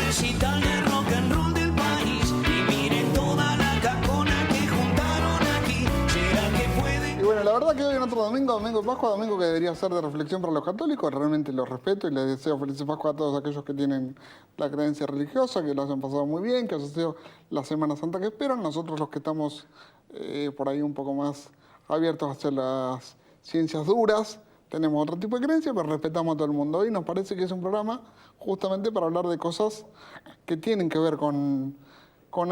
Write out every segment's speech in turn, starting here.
recital de rock and roll del país. Y miren toda la cacona que juntaron aquí. ¿Será que puede? Y bueno, la verdad que hoy en otro domingo, domingo de Pascua, domingo que debería ser de reflexión para los católicos, realmente los respeto y les deseo felices Pascua a todos aquellos que tienen la creencia religiosa, que lo hayan pasado muy bien, que haya sido la Semana Santa que esperan. Nosotros los que estamos por ahí un poco más abiertos hacia las ciencias duras, tenemos otro tipo de creencia, pero respetamos a todo el mundo. Hoy nos parece que es un programa justamente para hablar de cosas que tienen que ver con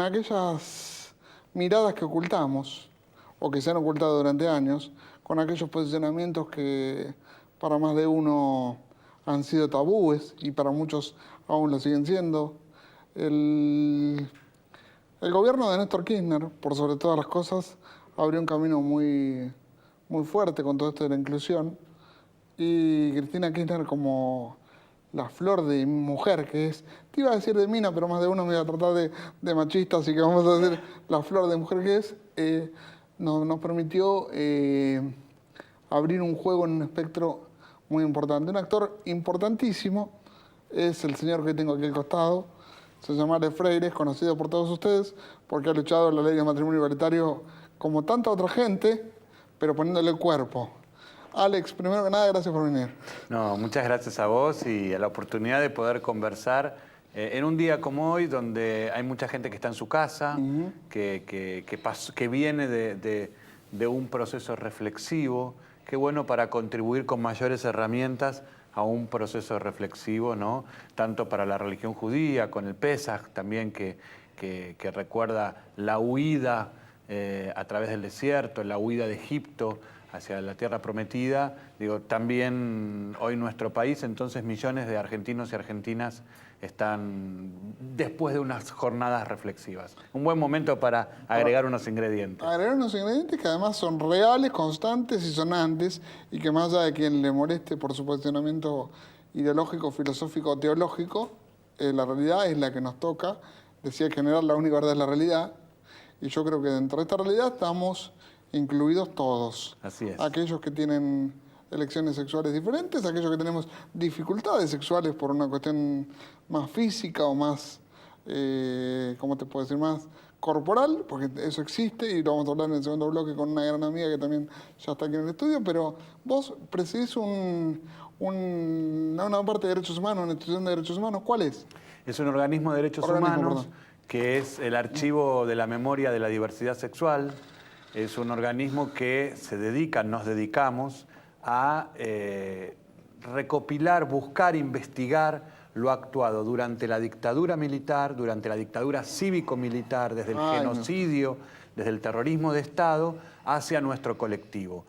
aquellas miradas que ocultamos o que se han ocultado durante años, con aquellos posicionamientos que para más de uno han sido tabúes y para muchos aún lo siguen siendo. El gobierno de Néstor Kirchner, por sobre todas las cosas, abrió un camino muy fuerte con todo esto de la inclusión. Y Cristina Kirchner, como la flor de mujer que es, te iba a decir de mina, pero más de uno me iba a tratar de machista, así que vamos a decir la flor de mujer que es, nos permitió abrir un juego en un espectro muy importante. Un actor importantísimo es el señor que tengo aquí al costado, se llama Ale Freire, es conocido por todos ustedes porque ha luchado en la ley de matrimonio igualitario como tanta otra gente, pero poniéndole el cuerpo. Alex, primero que nada, gracias por venir. No, muchas gracias a vos y a la oportunidad de poder conversar en un día como hoy, donde hay mucha gente que está en su casa, que viene de un proceso reflexivo. Qué bueno para contribuir con mayores herramientas a un proceso reflexivo, ¿no? Tanto para la religión judía, con el Pesaj también, que recuerda la huida a través del desierto, la huida de Egipto hacia la tierra prometida. Digo, también hoy nuestro país, entonces millones de argentinos y argentinas están después de unas jornadas reflexivas. Un buen momento para agregar unos ingredientes. Agregar unos ingredientes que además son reales, constantes y sonantes, y que más allá de quien le moleste por su posicionamiento ideológico, filosófico o teológico, la realidad es la que nos toca. Decía que en general la única verdad es la realidad, y yo creo que dentro de esta realidad estamos incluidos todos. Así es. Aquellos que tienen elecciones sexuales diferentes, aquellos que tenemos dificultades sexuales por una cuestión más física o más, ¿cómo te puedo decir? Más corporal, porque eso existe y lo vamos a hablar en el segundo bloque con una gran amiga que también ya está aquí en el estudio, pero vos presidís una parte de derechos humanos, una institución de derechos humanos. ¿Cuál es? Es un organismo de derechos humanos que es el archivo de la memoria de la diversidad sexual. Es un organismo que nos dedicamos a recopilar, buscar, investigar lo actuado durante la dictadura militar, durante la dictadura cívico-militar, desde el genocidio, desde el terrorismo de Estado, hacia nuestro colectivo.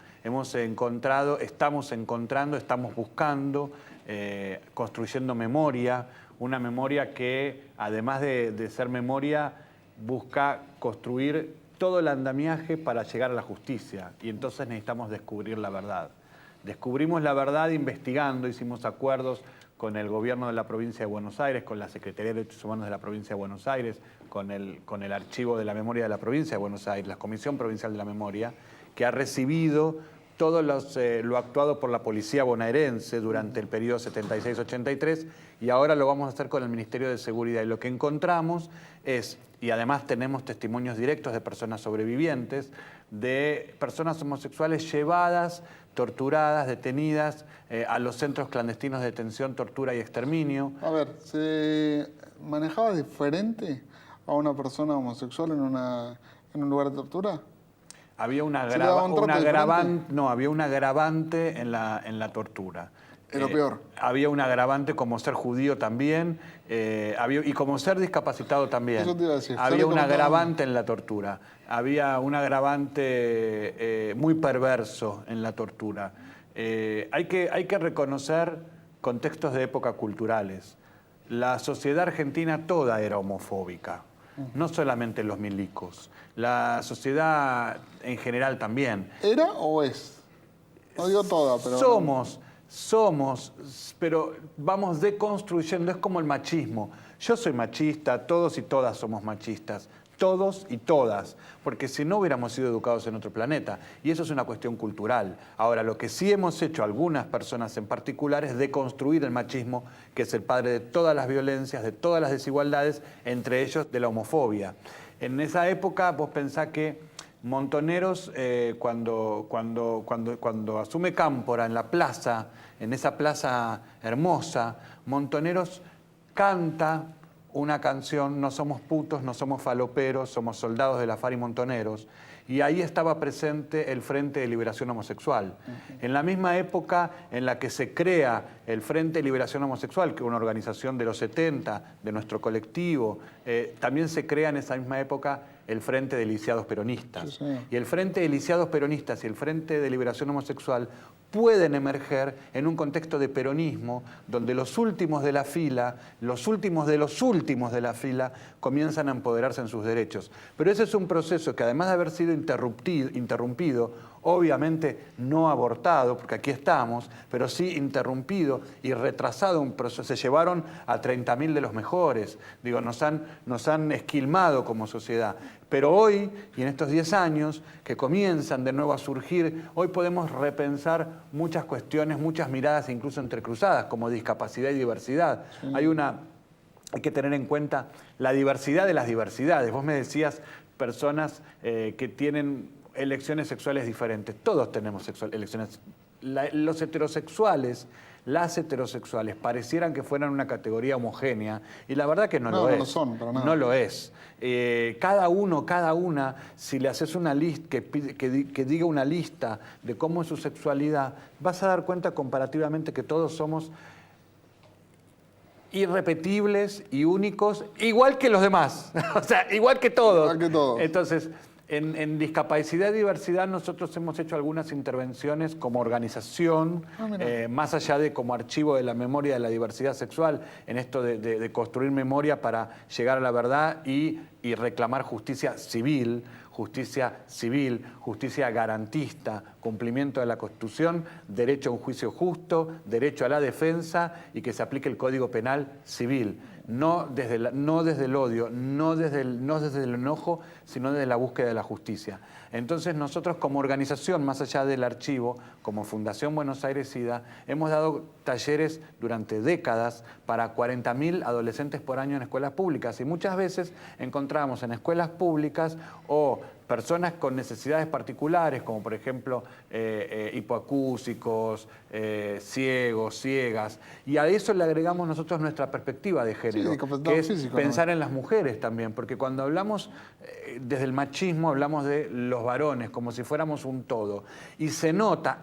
Estamos buscando, construyendo memoria, una memoria que, además de ser memoria, busca construir todo el andamiaje para llegar a la justicia, y entonces necesitamos descubrir la verdad. Descubrimos la verdad investigando, hicimos acuerdos con el gobierno de la provincia de Buenos Aires, con la Secretaría de Derechos Humanos de la provincia de Buenos Aires, con el Archivo de la Memoria de la provincia de Buenos Aires, la Comisión Provincial de la Memoria, que ha recibido todo lo actuado por la policía bonaerense durante el periodo 76-83, y ahora lo vamos a hacer con el Ministerio de Seguridad. Y lo que encontramos es, y además tenemos testimonios directos de personas sobrevivientes, de personas homosexuales llevadas, torturadas, detenidas a los centros clandestinos de detención, tortura y exterminio. A ver, ¿se manejaba diferente a una persona homosexual en un lugar de tortura? Había había un agravante en la tortura. Es lo peor. Había un agravante como ser judío también, y como ser discapacitado también. Eso te iba a decir. Había un agravante en la tortura. Había un agravante muy perverso en la tortura. Hay que reconocer contextos de época culturales. La sociedad argentina toda era homofóbica. No solamente los milicos, la sociedad en general también. ¿Era o es? No digo toda, pero... Somos, pero vamos deconstruyendo, es como el machismo. Yo soy machista, todos y todas somos machistas. todos y todas, porque si no hubiéramos sido educados en otro planeta. Y eso es una cuestión cultural. Ahora, lo que sí hemos hecho algunas personas en particular es deconstruir el machismo, que es el padre de todas las violencias, de todas las desigualdades, entre ellos de la homofobia. En esa época vos pensás que Montoneros, cuando asume Cámpora en la plaza, en esa plaza hermosa, Montoneros canta una canción, no somos putos, no somos faloperos, somos soldados de la FARC y montoneros, y ahí estaba presente el Frente de Liberación Homosexual. En la misma época en la que se crea el Frente de Liberación Homosexual, que es una organización de los 70, de nuestro colectivo, también se crea en esa misma época el Frente de Lisiados Peronistas. Sí, sí. Y el Frente de Lisiados Peronistas y el Frente de Liberación Homosexual pueden emerger en un contexto de peronismo donde los últimos de la fila, los últimos de los últimos de la fila, comienzan a empoderarse en sus derechos. Pero ese es un proceso que, además de haber sido interrumpido, obviamente no abortado, porque aquí estamos, pero sí interrumpido y retrasado un proceso. Se llevaron a 30.000 de los mejores, digo, nos han esquilmado como sociedad. Pero hoy, y en estos 10 años, que comienzan de nuevo a surgir, hoy podemos repensar muchas cuestiones, muchas miradas incluso entrecruzadas, como discapacidad y diversidad. Sí. Hay que tener en cuenta la diversidad de las diversidades. Vos me decías personas que tienen elecciones sexuales diferentes. Todos tenemos elecciones. Los heterosexuales, las heterosexuales, parecieran que fueran una categoría homogénea, y la verdad que no lo es. No lo son, para nada. No lo es. Cada uno, cada una, si le haces una lista, que diga una lista de cómo es su sexualidad, vas a dar cuenta comparativamente que todos somos irrepetibles y únicos, igual que los demás. O sea, igual que todos. Igual que todos. Entonces, en discapacidad y diversidad nosotros hemos hecho algunas intervenciones como organización, más allá de como archivo de la memoria de la diversidad sexual, en esto de construir memoria para llegar a la verdad y reclamar justicia civil, justicia garantista, cumplimiento de la Constitución, derecho a un juicio justo, derecho a la defensa y que se aplique el Código Penal civil. No desde el odio, no desde el enojo, sino desde la búsqueda de la justicia. Entonces nosotros como organización, más allá del archivo, como Fundación Buenos Aires SIDA, hemos dado talleres durante décadas para 40.000 adolescentes por año en escuelas públicas, y muchas veces encontramos en escuelas públicas o personas con necesidades particulares, como por ejemplo hipoacúsicos, ciegos, ciegas, y a eso le agregamos nosotros nuestra perspectiva de género, que es físico, pensar en las mujeres también, porque cuando hablamos desde el machismo hablamos de los varones como si fuéramos un todo, y se nota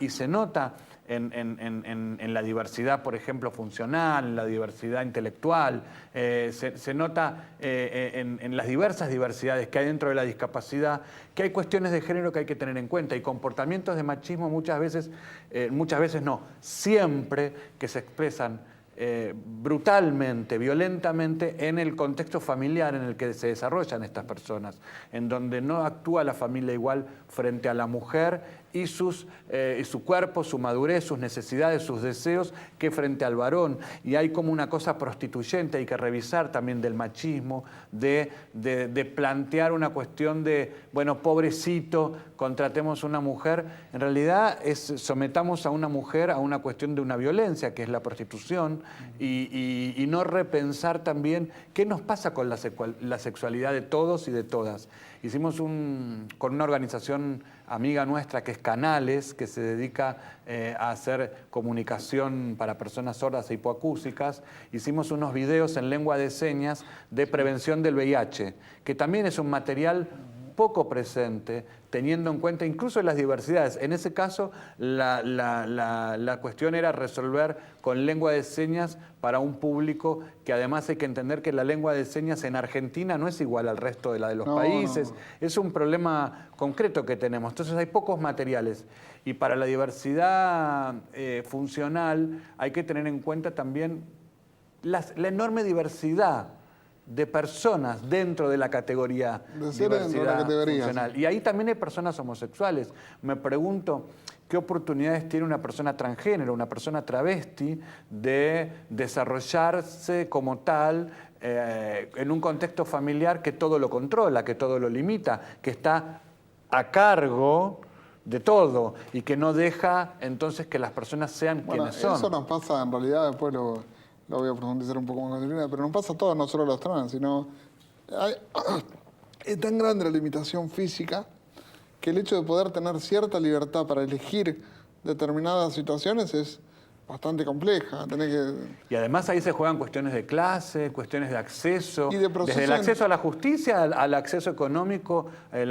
en la diversidad, por ejemplo, funcional, en la diversidad intelectual, se nota en las diversas diversidades que hay dentro de la discapacidad, que hay cuestiones de género que hay que tener en cuenta, y comportamientos de machismo muchas veces no, siempre, que se expresan brutalmente, violentamente en el contexto familiar en el que se desarrollan estas personas, en donde no actúa la familia igual frente a la mujer y su cuerpo, su madurez, sus necesidades, sus deseos, que frente al varón. Y hay como una cosa prostituyente, hay que revisar también del machismo, de plantear una cuestión de, bueno, pobrecito, contratemos una mujer. En realidad sometamos a una mujer a una cuestión de una violencia, que es la prostitución, y no repensar también qué nos pasa con la sexualidad de todos y de todas. Hicimos con una organización amiga nuestra que es Canales, que se dedica a hacer comunicación para personas sordas e hipoacúsicas. Hicimos unos videos en lengua de señas de prevención del VIH, que también es un material poco presente, teniendo en cuenta incluso las diversidades. En ese caso, la cuestión era resolver con lengua de señas para un público que además hay que entender que la lengua de señas en Argentina no es igual al resto de la de los países. No. Es un problema concreto que tenemos. Entonces hay pocos materiales. Y para la diversidad funcional hay que tener en cuenta también la enorme diversidad de personas dentro de la categoría diversidad funcional. Y ahí también hay personas homosexuales. Me pregunto qué oportunidades tiene una persona transgénero, una persona travesti, de desarrollarse como tal en un contexto familiar que todo lo controla, que todo lo limita, que está a cargo de todo y que no deja entonces que las personas sean quienes son. Eso nos pasa, en realidad, después lo voy a profundizar un poco más, Catalina, pero nos pasa a todos, no solo a los trans, sino es tan grande la limitación física que el hecho de poder tener cierta libertad para elegir determinadas situaciones es bastante compleja. Y además ahí se juegan cuestiones de clase, cuestiones de acceso, Y de proceso desde el acceso a la justicia al acceso económico, de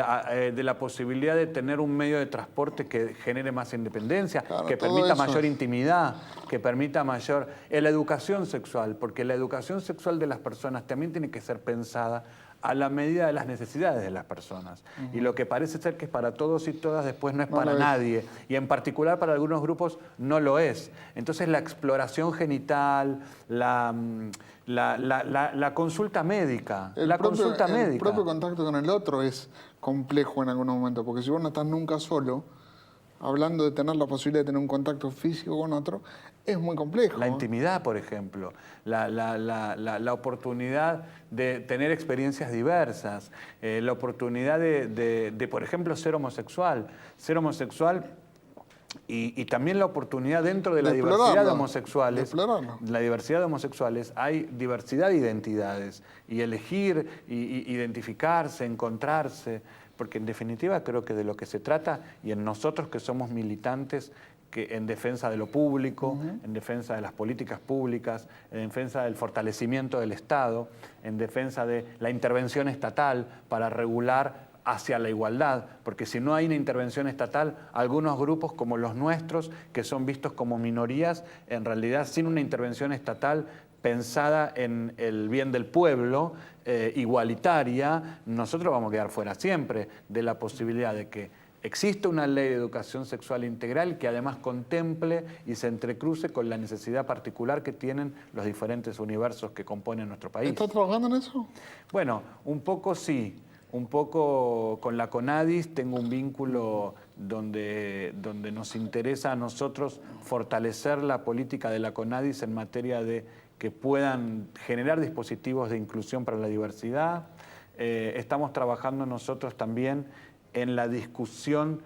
la posibilidad de tener un medio de transporte que genere más independencia, Claro, que todo permita eso. mayor intimidad, que permita mayor... la educación sexual, porque la educación sexual de las personas también tiene que ser pensada a la medida de las necesidades de las personas. Y lo que parece ser que es para todos y todas, después no es para nadie. Y en particular para algunos grupos no lo es. Entonces la exploración genital, la consulta médica, El propio contacto con el otro es complejo en algunos momentos, porque si vos no estás nunca solo, hablando de tener la posibilidad de tener un contacto físico con otro, es muy complejo. La intimidad, por ejemplo, la oportunidad de tener experiencias diversas, la oportunidad de, por ejemplo, ser homosexual. Ser homosexual y también la oportunidad dentro de la diversidad de homosexuales. La diversidad de homosexuales, hay diversidad de identidades y elegir, identificarse, encontrarse. Porque en definitiva creo que de lo que se trata, y en nosotros que somos militantes que en defensa de lo público, en defensa de las políticas públicas, en defensa del fortalecimiento del Estado, en defensa de la intervención estatal para regular hacia la igualdad, porque si no hay una intervención estatal, algunos grupos como los nuestros, que son vistos como minorías, en realidad sin una intervención estatal pensada en el bien del pueblo, igualitaria, nosotros vamos a quedar fuera siempre de la posibilidad de que exista una ley de educación sexual integral que además contemple y se entrecruce con la necesidad particular que tienen los diferentes universos que componen nuestro país. ¿Estás trabajando en eso? Bueno, un poco sí. Un poco con la CONADIS tengo un vínculo donde nos interesa a nosotros fortalecer la política de la CONADIS en materia de que puedan generar dispositivos de inclusión para la diversidad. Estamos trabajando nosotros también en la discusión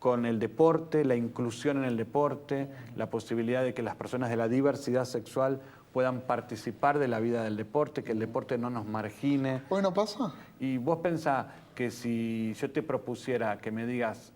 con el deporte, la inclusión en el deporte, la posibilidad de que las personas de la diversidad sexual puedan participar de la vida del deporte, que el deporte no nos margine. ¿Hoy no pasa? Y vos pensás que si yo te propusiera que me digas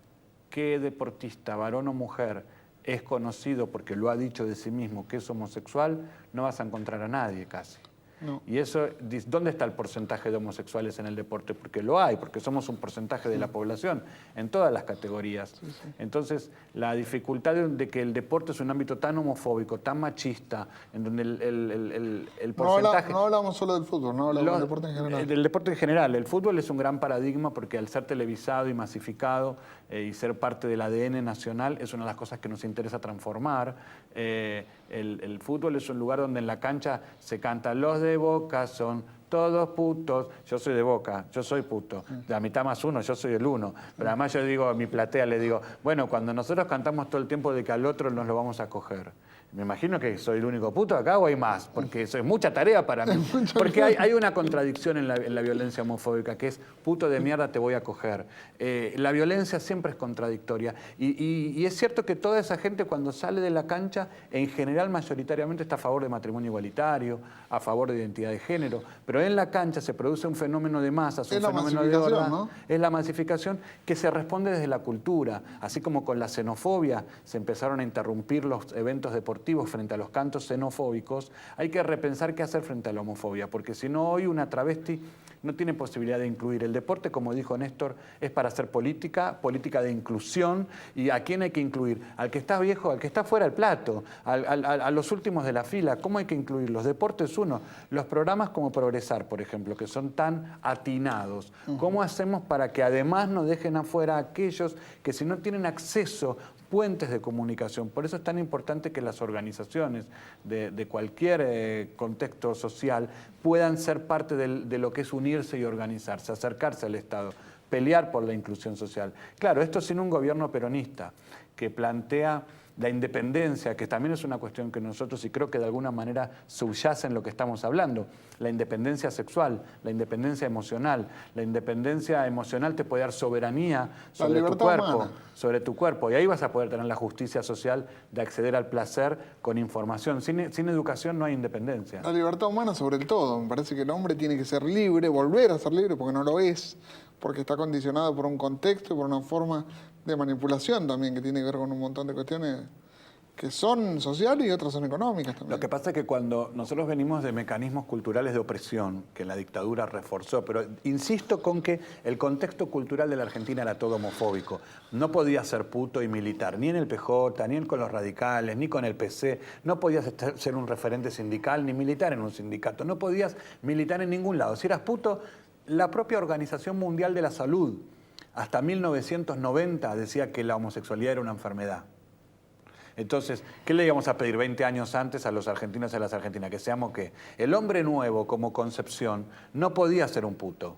qué deportista, varón o mujer, es conocido porque lo ha dicho de sí mismo que es homosexual, no vas a encontrar a nadie casi. No. Y eso, ¿dónde está el porcentaje de homosexuales en el deporte? Porque lo hay, porque somos un porcentaje de la población en todas las categorías. Sí, sí. Entonces, la dificultad de que el deporte es un ámbito tan homofóbico, tan machista, en donde el porcentaje... No hablamos solo del fútbol, no hablamos del deporte en general. Del deporte en general. El fútbol es un gran paradigma porque al ser televisado y masificado y ser parte del ADN nacional es una de las cosas que nos interesa transformar. El fútbol es un lugar donde en la cancha se canta los de Boca son todos putos. Yo soy de Boca, yo soy puto. De la mitad más uno, yo soy el uno. Pero además yo digo a mi platea, le digo, bueno, cuando nosotros cantamos todo el tiempo de que al otro nos lo vamos a coger. Me imagino que soy el único puto acá o hay más, porque eso es mucha tarea para mí. Porque hay una contradicción en la violencia homofóbica, que es puto de mierda te voy a coger. La violencia siempre es contradictoria. Y es cierto que toda esa gente cuando sale de la cancha, en general mayoritariamente está a favor de matrimonio igualitario, a favor de identidad de género, pero en la cancha se produce un fenómeno de masas, un fenómeno de horda, ¿no? Es la masificación que se responde desde la cultura, así como con la xenofobia se empezaron a interrumpir los eventos deportivos frente a los cantos xenofóbicos, hay que repensar qué hacer frente a la homofobia, porque si no hoy una travesti no tiene posibilidad de incluir. El deporte, como dijo Néstor, es para hacer política de inclusión. ¿Y a quién hay que incluir? Al que está viejo, al que está fuera del plato, a los últimos de la fila. ¿Cómo hay que incluir? Los deportes, uno. Los programas como Progresar, por ejemplo, que son tan atinados. ¿Cómo hacemos para que además no dejen afuera a aquellos que si no tienen acceso, puentes de comunicación? Por eso es tan importante que las organizaciones de cualquier contexto social puedan ser parte de lo que es unirse y organizarse, acercarse al Estado, pelear por la inclusión social. Claro, esto sin un gobierno peronista que plantea la independencia, que también es una cuestión que nosotros, y creo que de alguna manera subyace en lo que estamos hablando, la independencia sexual, la independencia emocional. La independencia emocional te puede dar soberanía sobre tu cuerpo, y ahí vas a poder tener la justicia social de acceder al placer con información. Sin educación no hay independencia. La libertad humana sobre el todo. Me parece que el hombre tiene que ser libre, volver a ser libre, porque no lo es, porque está condicionado por un contexto y por una forma de manipulación también, que tiene que ver con un montón de cuestiones que son sociales y otras son económicas también. Lo que pasa es que cuando nosotros venimos de mecanismos culturales de opresión, que la dictadura reforzó, pero insisto con que el contexto cultural de la Argentina era todo homofóbico. No podías ser puto y militar, ni en el PJ, ni con los radicales, ni con el PC. No podías ser un referente sindical, ni militar en un sindicato. No podías militar en ningún lado. Si eras puto, la propia Organización Mundial de la Salud, hasta 1990, decía que la homosexualidad era una enfermedad. Entonces, ¿qué le íbamos a pedir 20 años antes a los argentinos y a las argentinas? Que seamos que el hombre nuevo como concepción no podía ser un puto.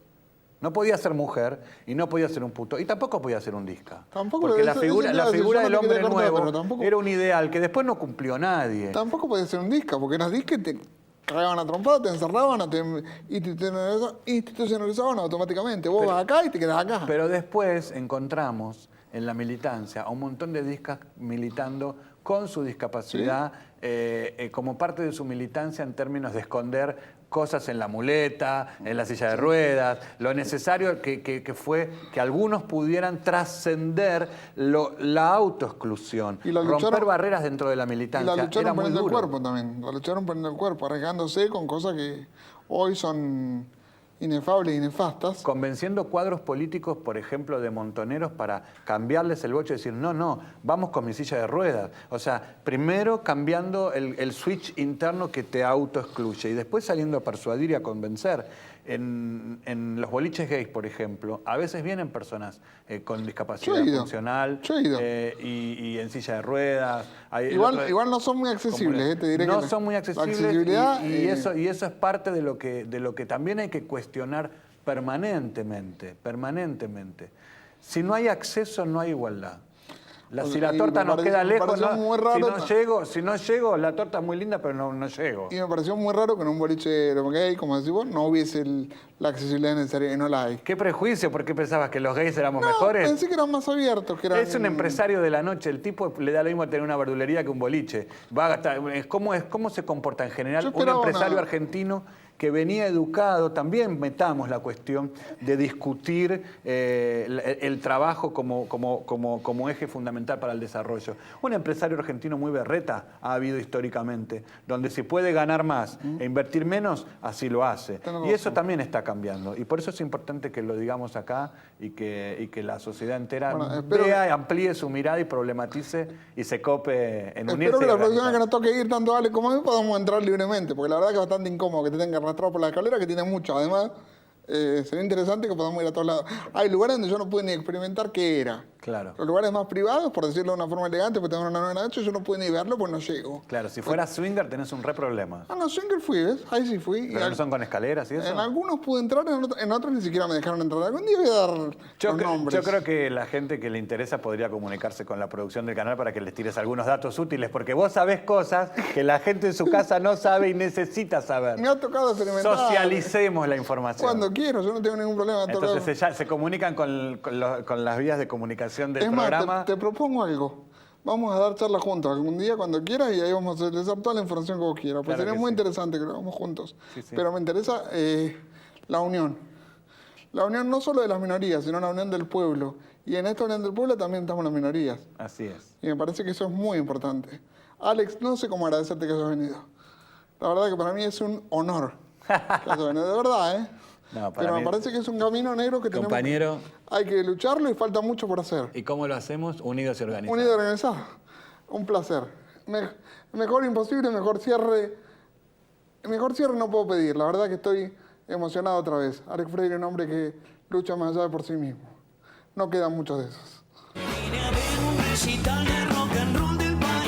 No podía ser mujer y no podía ser un puto. Y tampoco podía ser un disca. Porque la figura del hombre nuevo era un ideal que después no cumplió nadie. Tampoco podía ser un disca, porque eras disca y te cagaban a trompadas, te encerraban, te institucionalizaban automáticamente. Vos vas acá y te quedás acá. Pero después encontramos en la militancia a un montón de discas militando con su discapacidad, como parte de su militancia en términos de esconder cosas en la muleta, en la silla de ruedas, lo necesario que fue que algunos pudieran trascender la autoexclusión, romper barreras dentro de la militancia. Y la lucharon era muy poniendo duro. el cuerpo también, la lucharon poniendo el cuerpo, arriesgándose con cosas que hoy son inefables y nefastas. Convenciendo cuadros políticos, por ejemplo, de montoneros para cambiarles el bocho y decir, no, vamos con mi silla de ruedas. O sea, primero cambiando el switch interno que te autoexcluye y después saliendo a persuadir y a convencer. En los boliches gays, por ejemplo, a veces vienen personas con discapacidad funcional y en silla de ruedas. Igual no son muy accesibles, te diré no que son muy accesibles y eso es parte de lo que también hay que cuestionar permanentemente. Si no hay acceso, no hay igualdad. Si la torta nos queda lejos, si no llego, la torta es muy linda, pero no llego. Y me pareció muy raro que en un boliche gay, como decís vos, no hubiese la accesibilidad necesaria, y no la hay. ¿Qué prejuicio? ¿Por qué pensabas que los gays éramos mejores? Pensé que eran más abiertos. Es un empresario de la noche, el tipo le da lo mismo tener una verdulería que un boliche. Va a gastar, ¿cómo se comporta en general un empresario argentino que venía educado? También metamos la cuestión de discutir el trabajo como eje fundamental para el desarrollo. Un empresario argentino muy berreta ha habido históricamente, donde si puede ganar más e invertir menos, así lo hace. Y eso también está cambiando. Y por eso es importante que lo digamos acá y que la sociedad entera vea, amplíe su mirada y problematice y se cope en unirse. Espero que la próxima que nos toque ir tanto Ale como a mí podamos entrar libremente, porque la verdad que es bastante incómodo que te tengan arrastrado por la escalera, que tiene mucho. Además, sería interesante que podamos ir a todos lados. Hay lugares donde yo no pude ni experimentar qué era. Claro. Los lugares más privados, por decirlo de una forma elegante, porque tengo una novena de hecho, yo no pude ni verlo porque no llego. Claro, si fueras swinger tenés un re problema. No, swinger fui, ¿ves? Ahí sí fui. ¿Pero no son con escaleras y eso? En algunos pude entrar, en otros ni siquiera me dejaron entrar. Algún día voy a dar los nombres. Yo creo que la gente que le interesa podría comunicarse con la producción del canal para que les tires algunos datos útiles, porque vos sabés cosas que la gente en su casa no sabe y necesita saber. Me ha tocado experimentar. Socialicemos la información. Cuando quiero, yo no tengo ningún problema. Entonces se comunican con las vías de comunicación del programa. Te propongo algo. Vamos a dar charlas juntos algún día cuando quieras y ahí vamos a utilizar toda la información que vos quieras. Pues sería muy interesante que lo hagamos juntos. Sí. Pero me interesa la unión. La unión no solo de las minorías, sino la unión del pueblo. Y en esta unión del pueblo también estamos las minorías. Así es. Y me parece que eso es muy importante. Alex, no sé cómo agradecerte que hayas venido. La verdad que para mí es un honor que hayas venido. De verdad, ¿eh? No, pero me parece que es un camino negro que compañero, hay que lucharlo y falta mucho por hacer. ¿Y cómo lo hacemos? Unidos y organizados. Unidos y organizados. Un placer. Mejor imposible, mejor cierre. Mejor cierre no puedo pedir. La verdad que estoy emocionado otra vez. Alex Freire es un hombre que lucha más allá de por sí mismo. No quedan muchos de esos. Vine a ver un recital de rock and roll del país.